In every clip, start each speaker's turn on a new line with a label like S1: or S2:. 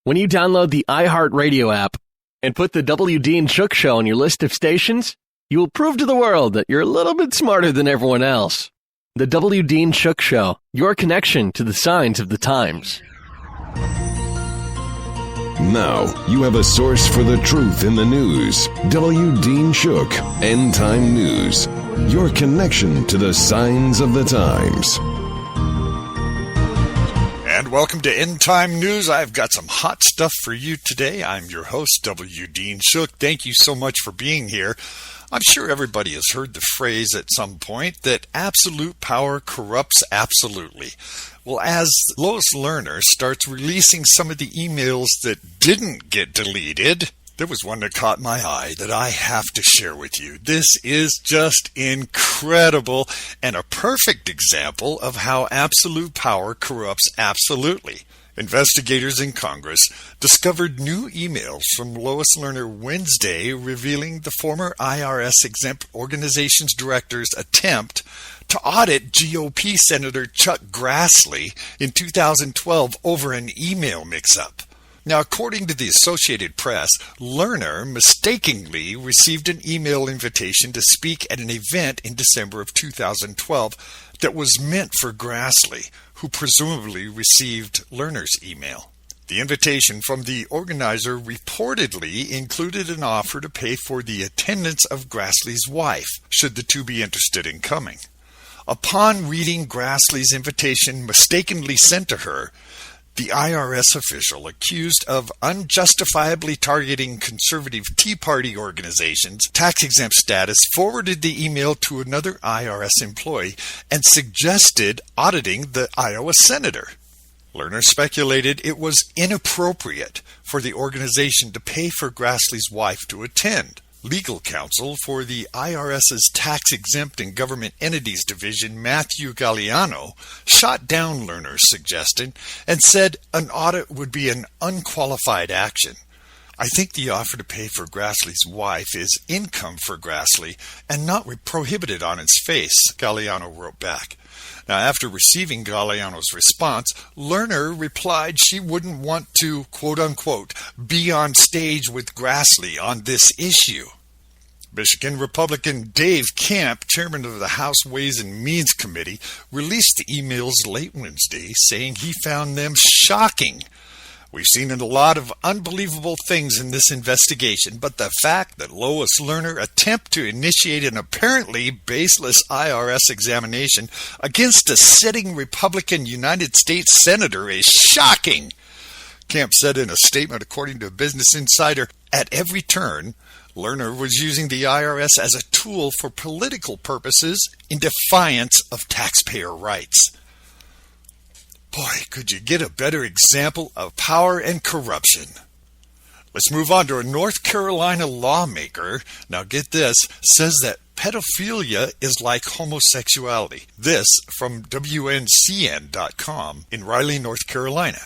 S1: When you download the iHeartRadio app and put the W. Dean Shook Show on your list of stations, you will prove to the world that you're a little bit smarter than everyone else. The W. Dean Shook Show, your connection to the signs of the times.
S2: Now, you have a source for the truth in the news. W. Dean Shook, End Time News. Your connection to the signs of the times.
S3: And welcome to End Time News. I've got some hot stuff for you today. I'm your host, W. Dean Shook. Thank you so much for being here. I'm sure everybody has heard the phrase at some point that absolute power corrupts absolutely. Well, as Lois Lerner starts releasing some of the emails that didn't get deleted, there was one that caught my eye that I have to share with you. This is just incredible and a perfect example of how absolute power corrupts absolutely. Investigators in Congress discovered new emails from Lois Lerner Wednesday revealing the former IRS-exempt organization's director's attempt to audit GOP Senator Chuck Grassley in 2012 over an email mix-up. Now, according to the Associated Press, Lerner mistakenly received an email invitation to speak at an event in December of 2012 that was meant for Grassley, who presumably received Lerner's email. The invitation from the organizer reportedly included an offer to pay for the attendance of Grassley's wife, should the two be interested in coming. Upon reading Grassley's invitation mistakenly sent to her, the IRS official accused of unjustifiably targeting conservative Tea Party organizations' tax-exempt status forwarded the email to another IRS employee and suggested auditing the Iowa senator. Lerner speculated it was inappropriate for the organization to pay for Grassley's wife to attend. Legal counsel for the IRS's Tax-Exempt and Government Entities Division, Matthew Galliano, shot down Lerner's suggestion and said an audit would be an unqualified action. I think the offer to pay for Grassley's wife is income for Grassley and not prohibited on its face, Galliano wrote back. Now, after receiving Galliano's response, Lerner replied she wouldn't want to, quote-unquote, be on stage with Grassley on this issue. Michigan Republican Dave Camp, chairman of the House Ways and Means Committee, released the emails late Wednesday, saying he found them shocking. We've seen a lot of unbelievable things in this investigation, but the fact that Lois Lerner attempted to initiate an apparently baseless IRS examination against a sitting Republican United States senator is shocking. Camp said in a statement, according to Business Insider, at every turn, Lerner was using the IRS as a tool for political purposes in defiance of taxpayer rights. Boy, could you get a better example of power and corruption? Let's move on to a North Carolina lawmaker. Now get this, says that pedophilia is like homosexuality. This from WNCN.com in Raleigh, North Carolina.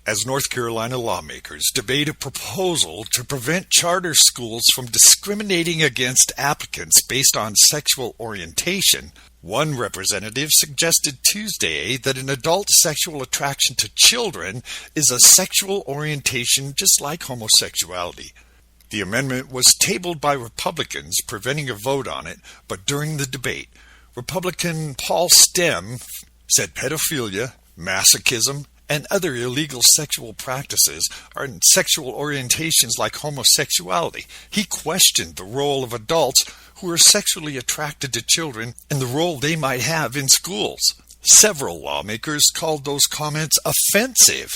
S3: As North Carolina lawmakers debate a proposal to prevent charter schools from discriminating against applicants based on sexual orientation, one representative suggested Tuesday that an adult's sexual attraction to children is a sexual orientation just like homosexuality. The amendment was tabled by Republicans, preventing a vote on it, but during the debate, Republican Paul Stem said pedophilia, masochism, and other illegal sexual practices are in sexual orientations like homosexuality. He questioned the role of adults who are sexually attracted to children and the role they might have in schools. Several lawmakers called those comments offensive.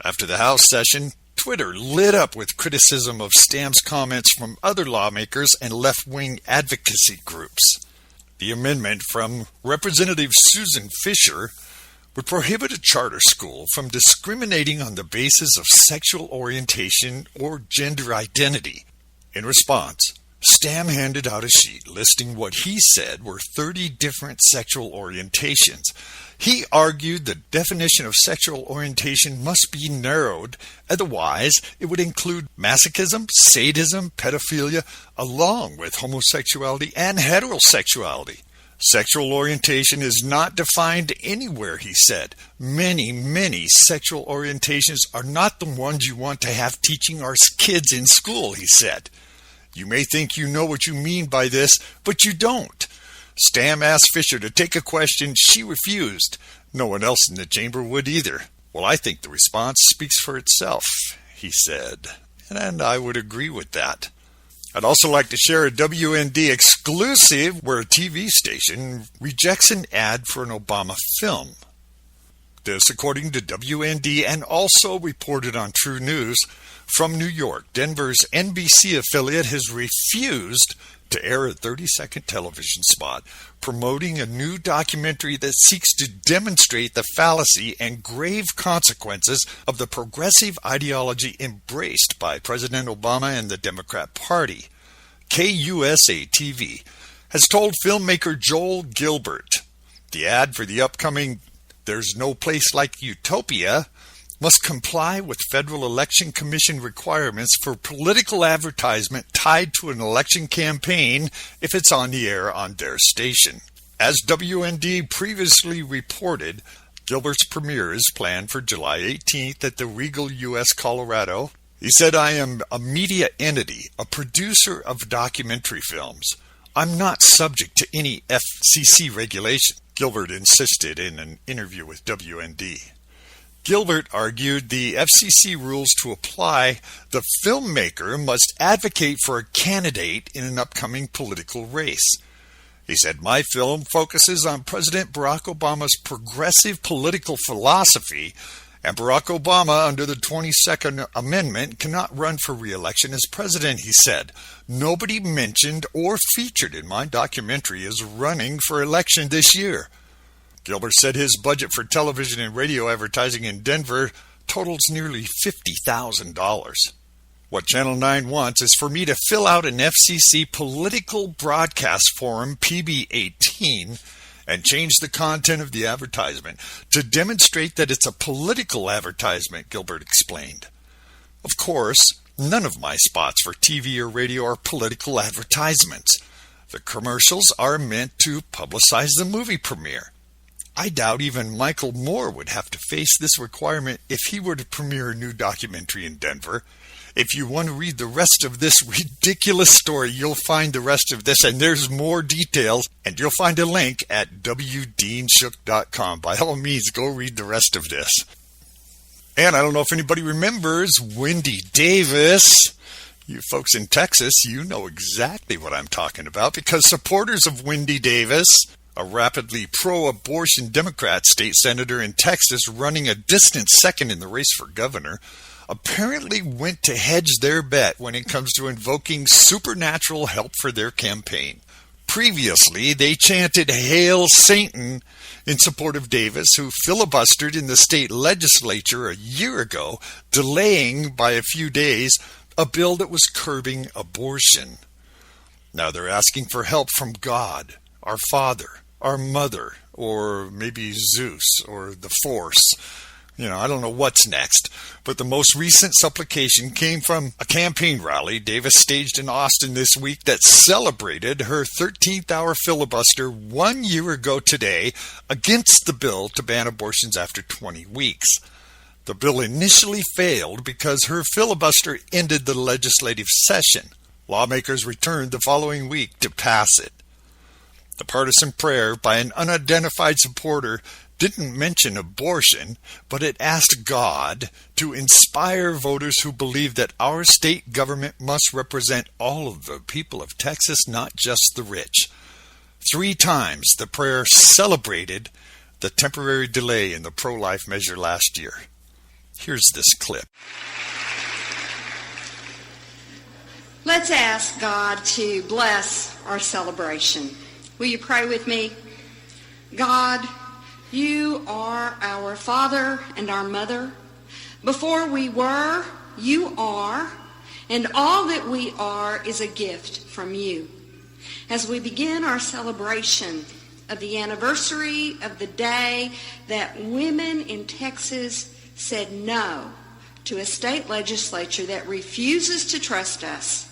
S3: After the House session, Twitter lit up with criticism of Stam's comments from other lawmakers and left-wing advocacy groups. The amendment from Representative Susan Fisher would prohibit a charter school from discriminating on the basis of sexual orientation or gender identity. In response, Stam handed out a sheet listing what he said were 30 different sexual orientations. He argued the definition of sexual orientation must be narrowed, otherwise it would include masochism, sadism, pedophilia, along with homosexuality and heterosexuality. Sexual orientation is not defined anywhere, he said. Many sexual orientations are not the ones you want to have teaching our kids in school, he said. You may think you know what you mean by this, but you don't. Stam asked Fisher to take a question. She refused. No one else in the chamber would either. Well, I think the response speaks for itself, he said, and I would agree with that. I'd also like to share a WND exclusive where a TV station rejects an ad for an Obama film. This, according to WND, and also reported on True News from New York. Denver's NBC affiliate has refused to air a 30-second television spot promoting a new documentary that seeks to demonstrate the fallacy and grave consequences of the progressive ideology embraced by President Obama and the Democrat Party. KUSA-TV has told filmmaker Joel Gilbert the ad for the upcoming There's No Place Like Utopia must comply with Federal Election Commission requirements for political advertisement tied to an election campaign if it's on the air on their station. As WND previously reported, Gilbert's premiere is planned for July 18th at the Regal U.S. Colorado. He said, I am a media entity, a producer of documentary films. I'm not subject to any FCC regulation, Gilbert insisted in an interview with WND. Gilbert argued the FCC rules to apply, the filmmaker must advocate for a candidate in an upcoming political race. He said, my film focuses on President Barack Obama's progressive political philosophy, and Barack Obama, under the 22nd Amendment, cannot run for re-election as president, he said. Nobody mentioned or featured in my documentary is running for election this year. Gilbert said his budget for television and radio advertising in Denver totals nearly $50,000. What Channel 9 wants is for me to fill out an FCC political broadcast form, PB-18, and change the content of the advertisement to demonstrate that it's a political advertisement, Gilbert explained. Of course, none of my spots for TV or radio are political advertisements. The commercials are meant to publicize the movie premiere. I doubt even Michael Moore would have to face this requirement if he were to premiere a new documentary in Denver. If you want to read the rest of this ridiculous story, you'll find the rest of this, and there's more details, and you'll find a link at wdeanshook.com. By all means, go read the rest of this. And I don't know if anybody remembers Wendy Davis. You folks in Texas, you know exactly what I'm talking about, because supporters of Wendy Davis, a rapidly pro-abortion Democrat state senator in Texas running a distant second in the race for governor, apparently went to hedge their bet when it comes to invoking supernatural help for their campaign. Previously, they chanted "Hail Satan" in support of Davis, who filibustered in the state legislature a year ago, delaying by a few days a bill that was curbing abortion. Now they're asking for help from God, our Father, our Mother, or maybe Zeus, or the Force. I don't know what's next. But the most recent supplication came from a campaign rally Davis staged in Austin this week that celebrated her 13th hour filibuster 1 year ago today against the bill to ban abortions after 20 weeks. The bill initially failed because her filibuster ended the legislative session. Lawmakers returned the following week to pass it. The partisan prayer by an unidentified supporter didn't mention abortion, but it asked God to inspire voters who believe that our state government must represent all of the people of Texas, not just the rich. 3 times the prayer celebrated the temporary delay in the pro-life measure last year. Here's this clip.
S4: Let's ask God to bless our celebration. Will you pray with me? God, you are our Father and our Mother. Before we were, you are, and all that we are is a gift from you. As we begin our celebration of the anniversary of the day that women in Texas said no to a state legislature that refuses to trust us,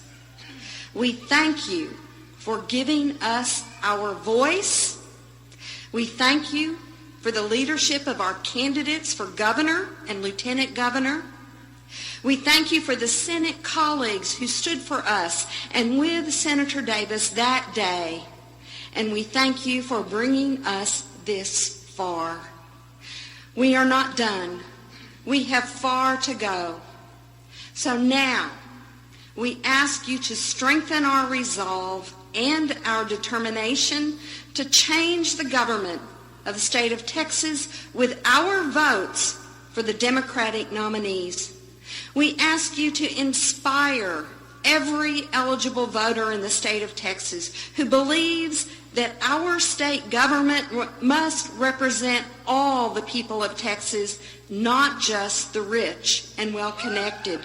S4: we thank you for giving us our voice We thank you for the leadership of our candidates for governor and lieutenant governor. We thank you for the Senate colleagues who stood for us and with Senator Davis that day. And we thank you for bringing us this far. We are not done. We have far to go. So now, we ask you to strengthen our resolve and our determination to change the government of the state of Texas with our votes for the Democratic nominees. We ask you to inspire every eligible voter in the state of Texas who believes that our state government must represent all the people of Texas, not just the rich and well-connected.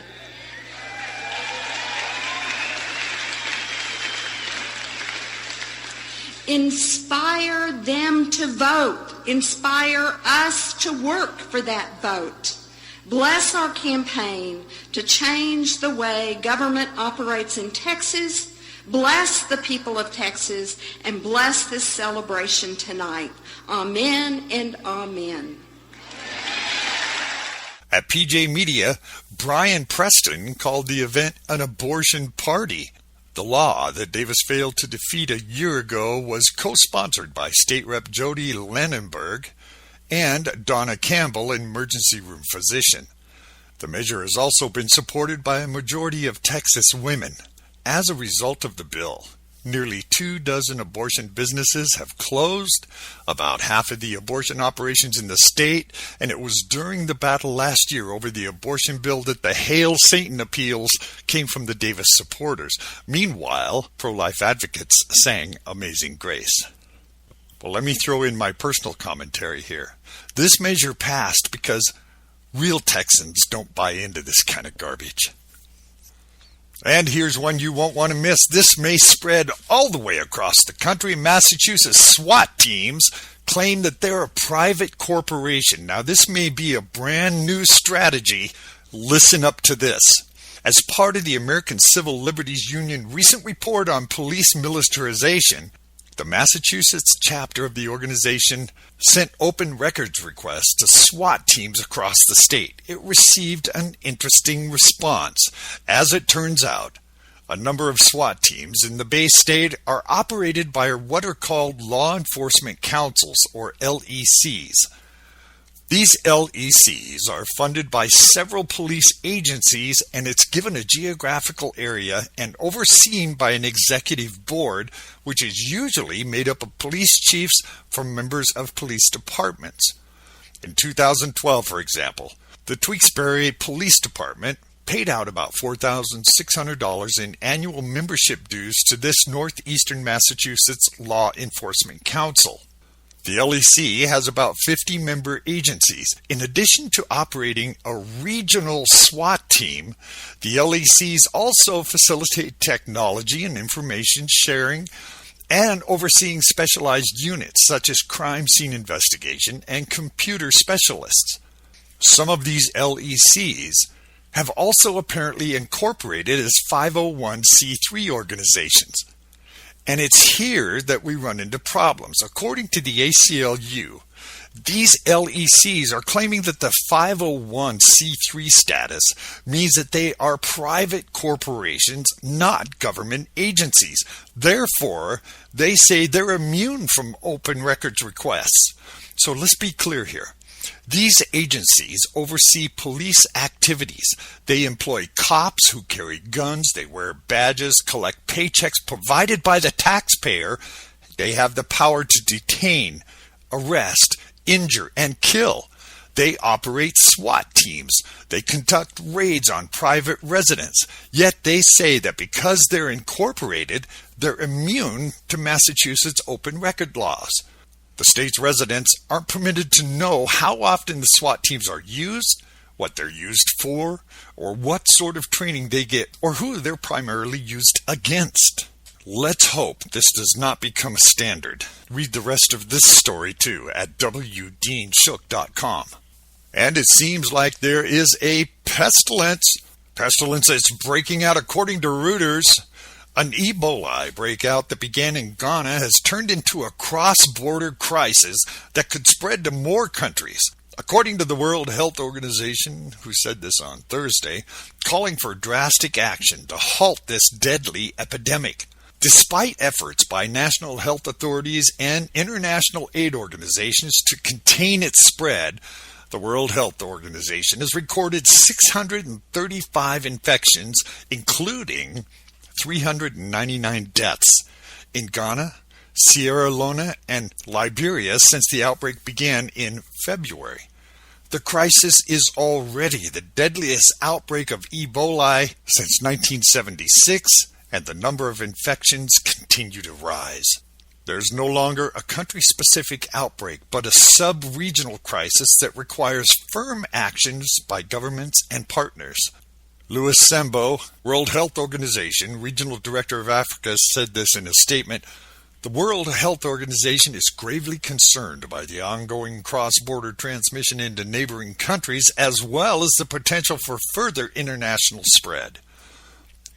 S4: Inspire them to vote. Inspire us to work for that vote. Bless our campaign to change the way government operates in Texas. Bless the people of Texas and bless this celebration tonight. Amen and amen.
S3: At PJ Media, Brian Preston called the event an abortion party. The law that Davis failed to defeat a year ago was co-sponsored by State Rep. Jody Lennenberg and Donna Campbell, an emergency room physician. The measure has also been supported by a majority of Texas women. As a result of the bill, nearly 24 abortion businesses have closed, about half of the abortion operations in the state, and it was during the battle last year over the abortion bill that the Hail Satan appeals came from the Davis supporters. Meanwhile, pro-life advocates sang Amazing Grace. Well, let me throw in my personal commentary here. This measure passed because real Texans don't buy into this kind of garbage. And here's one you won't want to miss. This may spread all the way across the country. Massachusetts SWAT teams claim that they're a private corporation. Now, this may be a brand new strategy. Listen up to this. As part of the American Civil Liberties Union recent report on police militarization, the Massachusetts chapter of the organization sent open records requests to SWAT teams across the state. It received an interesting response. As it turns out, a number of SWAT teams in the Bay State are operated by what are called law enforcement councils, or LECs. These LECs are funded by several police agencies, and it's given a geographical area and overseen by an executive board, which is usually made up of police chiefs from members of police departments. In 2012, for example, the Tewksbury Police Department paid out about $4,600 in annual membership dues to this Northeastern Massachusetts Law Enforcement Council. The LEC has about 50 member agencies. In addition to operating a regional SWAT team, the LECs also facilitate technology and information sharing and overseeing specialized units such as crime scene investigation and computer specialists. Some of these LECs have also apparently incorporated as 501c3 organizations. And it's here that we run into problems. According to the ACLU, these LECs are claiming that the 501c3 status means that they are private corporations, not government agencies. Therefore, they say they're immune from open records requests. So let's be clear here. These agencies oversee police activities. They employ cops who carry guns, they wear badges, collect paychecks provided by the taxpayer. They have the power to detain, arrest, injure, and kill. They operate SWAT teams. They conduct raids on private residents. Yet they say that because they're incorporated, they're immune to Massachusetts open record laws. The state's residents aren't permitted to know how often the SWAT teams are used, what they're used for, or what sort of training they get, or who they're primarily used against. Let's hope this does not become a standard. Read the rest of this story, too, at wdeanshook.com. And it seems like there is a pestilence. Pestilence is breaking out according to Reuters. An Ebola breakout that began in Ghana has turned into a cross-border crisis that could spread to more countries. According to the World Health Organization, who said this on Thursday, calling for drastic action to halt this deadly epidemic. Despite efforts by national health authorities and international aid organizations to contain its spread, the World Health Organization has recorded 635 infections, including 399 deaths in Ghana, Sierra Leone, and Liberia since the outbreak began in February. The crisis is already the deadliest outbreak of Ebola since 1976, and the number of infections continue to rise. There's no longer a country-specific outbreak, but a sub-regional crisis that requires firm actions by governments and partners. Lois Sembo, World Health Organization, Regional Director of Africa, said this in a statement. The World Health Organization is gravely concerned by the ongoing cross-border transmission into neighboring countries, as well as the potential for further international spread.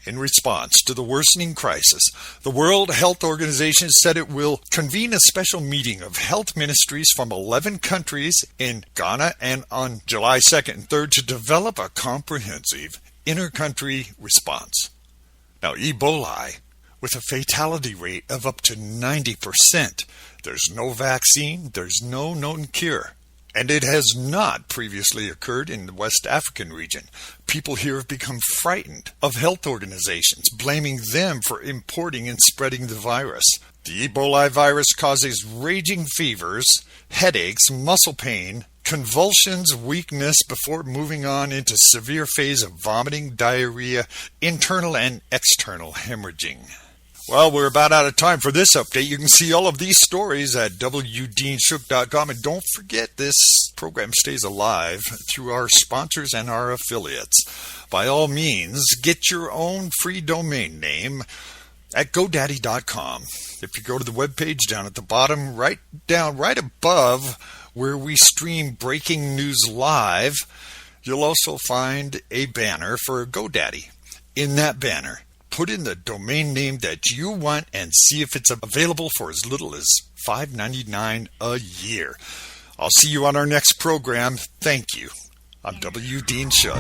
S3: In response to the worsening crisis, the World Health Organization said it will convene a special meeting of health ministries from 11 countries in Ghana and on July 2nd and 3rd to develop a comprehensive inter-country response. Now, Ebola, with a fatality rate of up to 90%, there's no vaccine, there's no known cure. And it has not previously occurred in the West African region. People here have become frightened of health organizations, blaming them for importing and spreading the virus. The Ebola virus causes raging fevers, headaches, muscle pain, convulsions, weakness before moving on into severe phase of vomiting, diarrhea, internal and external hemorrhaging. Well, we're about out of time for this update. You can see all of these stories at wdeanshook.com. And don't forget, this program stays alive through our sponsors and our affiliates. By all means, get your own free domain name at GoDaddy.com. If you go to the webpage down at the bottom, right above where we stream breaking news live, you'll also find a banner for GoDaddy. In that banner, put in the domain name that you want and see if it's available for as little as $5.99 a year. I'll see you on our next program. Thank you. I'm W. Dean Shook.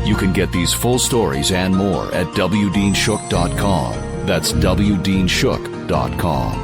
S5: You can get these full stories and more at wdeanshook.com. That's wdeanshook.com.